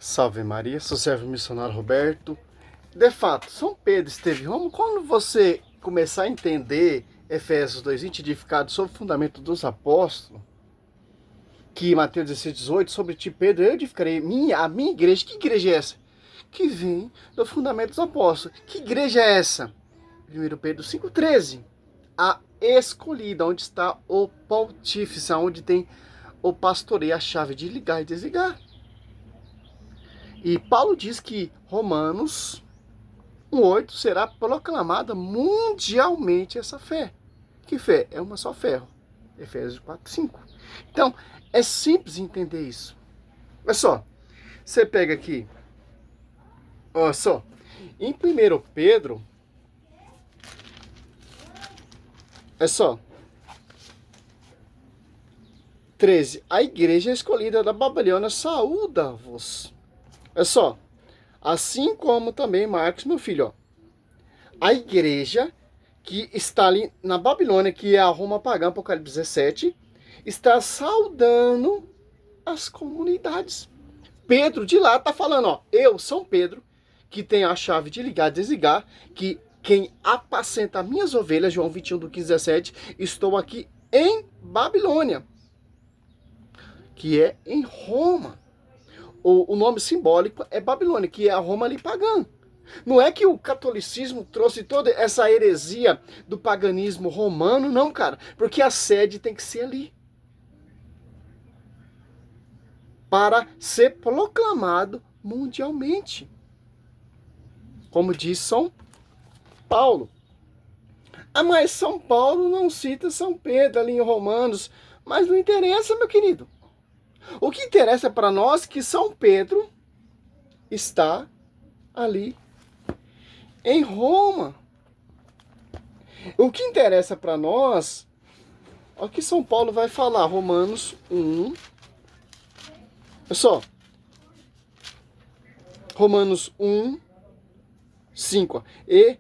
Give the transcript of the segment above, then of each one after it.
Salve Maria, sou servo missionário Roberto. De fato, São Pedro esteve em Roma. Quando você começar a entender Efésios 2:20, edificado sobre o fundamento dos apóstolos, que Mateus 16:18, sobre ti, Pedro, eu edificarei a minha igreja. Que igreja é essa? Que vem do fundamento dos apóstolos. Que igreja é essa? 1 Pedro 5:13. A escolhida, onde está o pontífice, onde tem o pastoreio, a chave de ligar e desligar. E Paulo diz que Romanos 1:8 será proclamada mundialmente essa fé. Que fé? É uma só fé. Efésios 4:5. Então, é simples entender isso. Olha só, você pega aqui, olha só, em 1 Pedro, é só, 13, a igreja escolhida da Babilônia saúda-vos. É só, assim como também Marcos, meu filho, ó, a igreja que está ali na Babilônia, que é a Roma pagã, Apocalipse 17, está saudando as comunidades. Pedro de lá está falando, ó, eu, São Pedro, que tenho a chave de ligar e desligar, que quem apacenta minhas ovelhas, João 21, do 15, 17, estou aqui em Babilônia, que é em Roma. O nome simbólico é Babilônia, que é a Roma ali pagã. Não é que o catolicismo trouxe toda essa heresia do paganismo romano, não, cara. Porque a sede tem que ser ali. Para ser proclamado mundialmente. Como diz São Paulo. Ah, mas São Paulo não cita São Pedro ali em Romanos. Mas não interessa, meu querido. O que interessa para nós é que São Pedro está ali em Roma. O que interessa para nós, olha o que São Paulo vai falar, Romanos 1. Olha só. Romanos 1, 5. Ó, e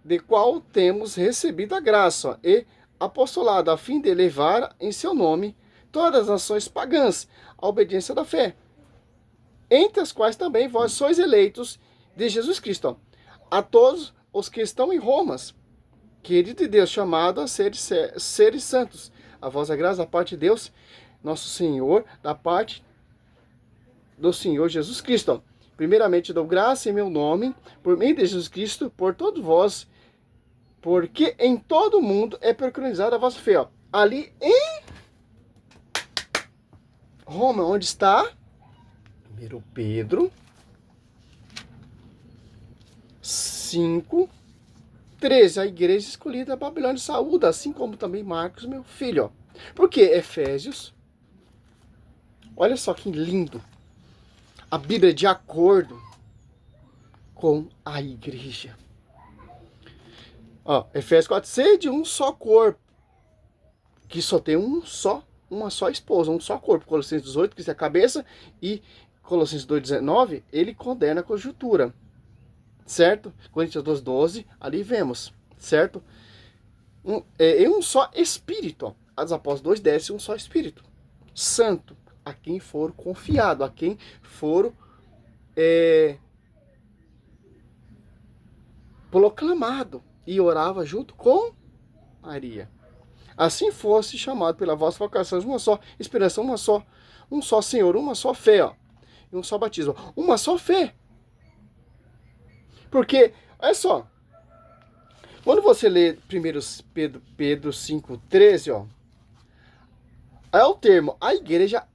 de qual temos recebido a graça, ó, e apostolado, a fim de levar em seu nome todas as nações pagãs à obediência da fé, entre as quais também vós sois eleitos de Jesus Cristo. Ó, a todos os que estão em Roma, querido de Deus, chamado a seres santos, a vossa graça da parte de Deus, nosso Senhor, da parte do Senhor Jesus Cristo. Ó, primeiramente dou graça em meu nome, por meio de Jesus Cristo, por todos vós, porque em todo o mundo é preconizada a vossa fé. Ó, ali em Roma, onde está 1 Pedro 5, 13, a igreja escolhida da Babilônia saúda, assim como também Marcos, meu filho. Ó. Porque Efésios, olha só que lindo, a Bíblia é de acordo com a igreja. Ó, Efésios 4:6, de um só corpo, que só tem uma só esposa, um só corpo. Colossenses 18, que é a cabeça, e Colossenses 2:19, ele condena a conjuntura, certo? Coríntios 12:12, ali vemos, certo? Em um só espírito, ó. As Apóstolos 2:10, um só espírito, santo, a quem for confiado, a quem for proclamado, e orava junto com Maria. Assim fosse chamado pela vossa vocação, uma só esperança, um só Senhor, uma só fé, ó, e um só batismo, uma só fé. Porque, olha só, quando você lê 1 Pedro 5:13, ó, é o termo, a igreja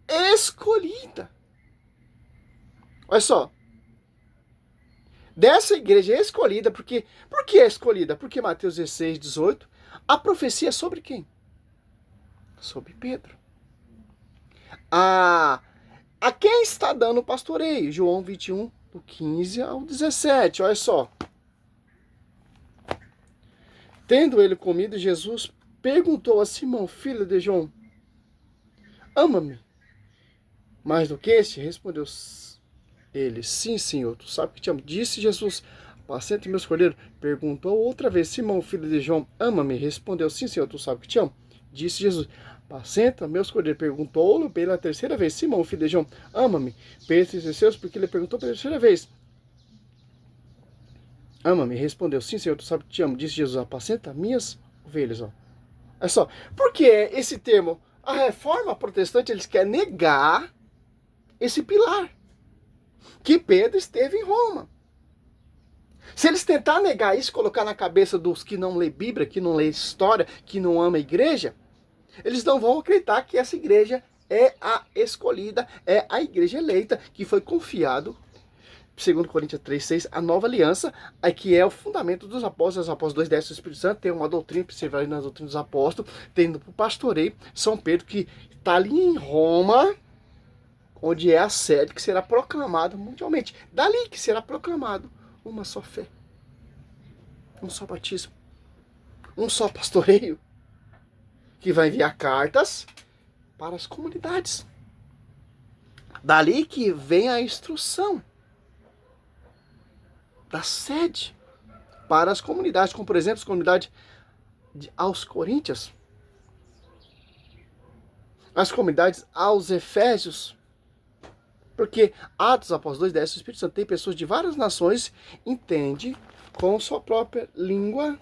escolhida. Olha só, dessa igreja escolhida, por que é escolhida? Porque Mateus 16:18, a profecia é sobre quem? Sobre Pedro. A quem está dando o pastoreio? João 21, do 15 ao 17, olha só. Tendo ele comido, Jesus perguntou a Simão, filho de João, ama-me mais do que este? Respondeu ele, sim, Senhor, tu sabes que te amo. Disse Jesus, apacenta meus cordeiros. Perguntou outra vez, Simão, filho de João, ama-me? Respondeu, sim, Senhor, tu sabes que te amo. Disse Jesus, apacenta meus cordeiros. Perguntou-lhe pela terceira vez: Simão, filho de João, ama-me? Pedro seus, porque ele perguntou pela terceira vez: ama-me? Respondeu: sim, Senhor, tu sabe que te amo. Disse Jesus: apacenta minhas ovelhas. Ó. É só, porque esse termo, a reforma protestante, eles querem negar esse pilar, que Pedro esteve em Roma. Se eles tentar negar isso, colocar na cabeça dos que não lê Bíblia, que não lê história, que não ama a igreja, eles não vão acreditar que essa igreja é a escolhida, é a igreja eleita, que foi confiado, segundo Coríntios 3:6, a nova aliança, que é o fundamento dos apóstolos. Os apóstolos 2:10 do Espírito Santo, tem uma doutrina, perseverar na doutrina dos apóstolos, tendo o pastoreio, São Pedro, que está ali em Roma, onde é a sede que será proclamada mundialmente. Dali que será proclamado uma só fé, um só batismo, um só pastoreio, que vai enviar cartas para as comunidades. Dali que vem a instrução da sede para as comunidades, como por exemplo as comunidades aos Coríntios, as comunidades aos Efésios, porque Atos Apóstolos 2:10, o Espírito Santo tem pessoas de várias nações, entende com sua própria língua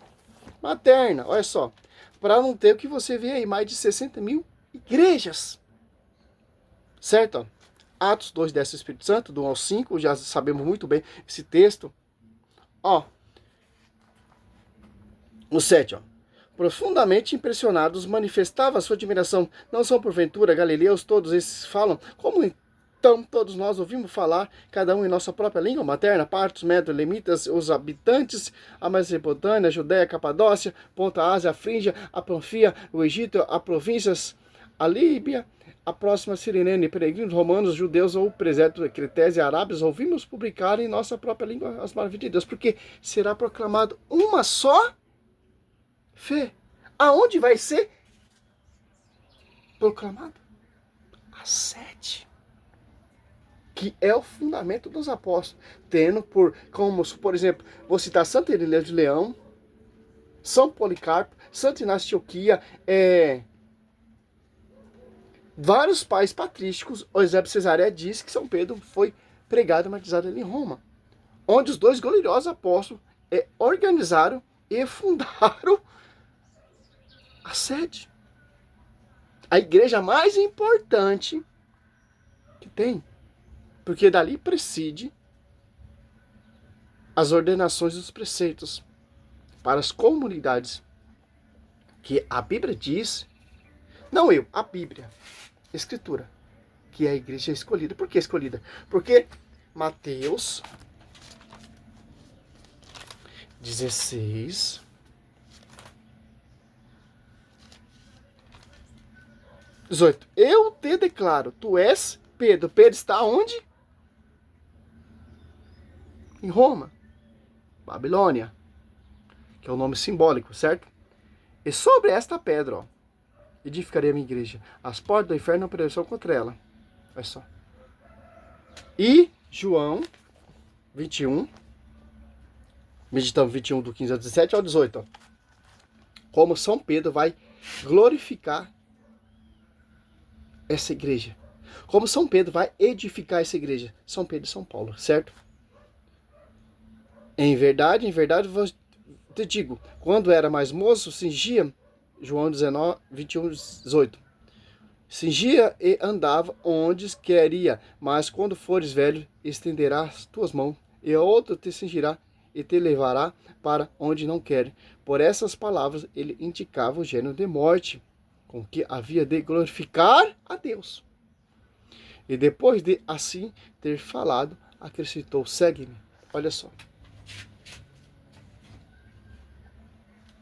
materna. Olha só, para não ter o que você vê aí, mais de 60 mil igrejas. Certo? Atos 2:10, o Espírito Santo, do 1 ao 5, já sabemos muito bem esse texto. Ó, no 7, ó. Profundamente impressionados, manifestava sua admiração. Não são porventura galileus, todos esses falam? Como então todos nós ouvimos falar, cada um em nossa própria língua materna, partos, medos, lemitas, os habitantes, a Mesopotâmia, a Judéia, a Capadócia, Ponta Ásia, a Frígia, a Panfia, o Egito, a províncias, a Líbia, a próxima Cirenene, peregrinos romanos, judeus ou presépio, cretésia, arábios, ouvimos publicar em nossa própria língua as maravilhas de Deus, porque será proclamado uma só fé. Aonde vai ser proclamado? A sede, que é o fundamento dos apóstolos, tendo como, por exemplo, vou citar Santa Irineu de Leão, São Policarpo, Santo Inácio de Antioquia, vários pais patrísticos. O Eusébio de Cesareia diz que São Pedro foi pregado e martirizado ali em Roma, onde os dois gloriosos apóstolos organizaram e fundaram a sede, a igreja mais importante que tem, porque dali preside as ordenações dos preceitos para as comunidades, que a Bíblia diz, não eu, a Bíblia, Escritura, que é a igreja escolhida. Por que escolhida? Porque Mateus 16, 18. Eu te declaro, tu és Pedro. Pedro está onde? Em Roma, Babilônia, que é o nome simbólico, certo? E sobre esta pedra, ó, edificarei a minha igreja. As portas do inferno não prevalecerão contra ela. Olha só. E João 21, meditamos 21 do 15 ao 17 ao 18. Ó. Como São Pedro vai glorificar essa igreja. Como São Pedro vai edificar essa igreja. São Pedro e São Paulo, certo? Em verdade, vos te digo, quando era mais moço, cingia, João 19, 21, 18. Cingia e andava onde queria, mas quando fores velho, estenderás tuas mãos, e outro te cingirá e te levará para onde não quer. Por essas palavras, ele indicava o gênero de morte, com que havia de glorificar a Deus. E depois de assim ter falado, acrescentou: segue-me. Olha só.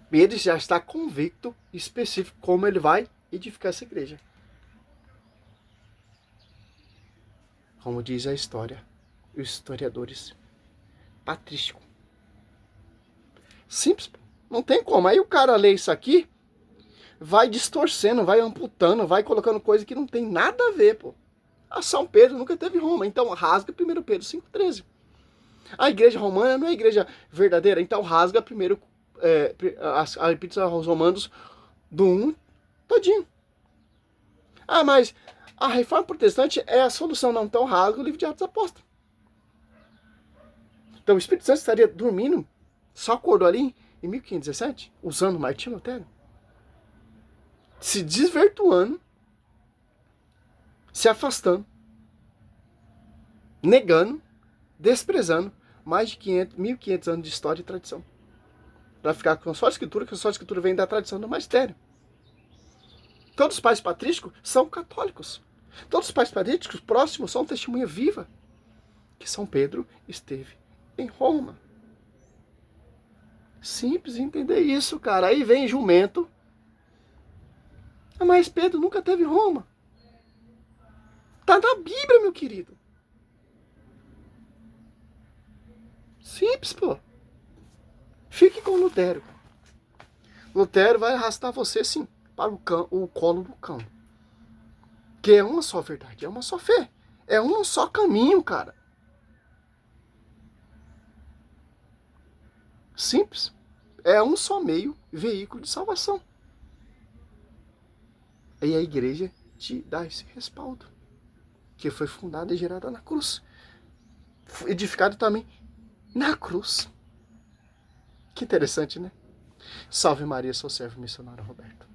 Pedro já está convicto, específico, como ele vai edificar essa igreja. Como diz a história, os historiadores, patrístico. Simples, não tem como. Aí o cara lê isso aqui, vai distorcendo, vai amputando, vai colocando coisa que não tem nada a ver, pô. A São Pedro nunca teve Roma, então rasga 1 Pedro 5,13. A igreja romana não é a igreja verdadeira, então rasga primeiro a Epístola aos Romanos do 1 todinho. Ah, mas a reforma protestante é a solução não tão rasa do livro de Atos dos Apóstolos. Então o Espírito Santo estaria dormindo, só acordou ali em 1517, usando Martinho Lutero, se desvirtuando, se afastando, negando, desprezando mais de 1500 anos de história e tradição. Para ficar com só a Escritura, que só a Escritura vem da tradição do magistério. Todos os pais patrísticos são católicos. Todos os pais patrísticos próximos são testemunha viva que São Pedro esteve em Roma. Simples entender isso, cara. Aí vem jumento. Ah, mas Pedro nunca teve Roma. Tá na Bíblia, meu querido. Simples, pô. Fique com Lutero. Lutero vai arrastar você, sim, para o colo do cão. Que é uma só verdade, é uma só fé. É um só caminho, cara. Simples. É um só meio, veículo de salvação. E a igreja te dá esse respaldo. Que foi fundada e gerada na cruz. Edificado também na cruz. Que interessante, né? Salve Maria, sou servo missionário Roberto.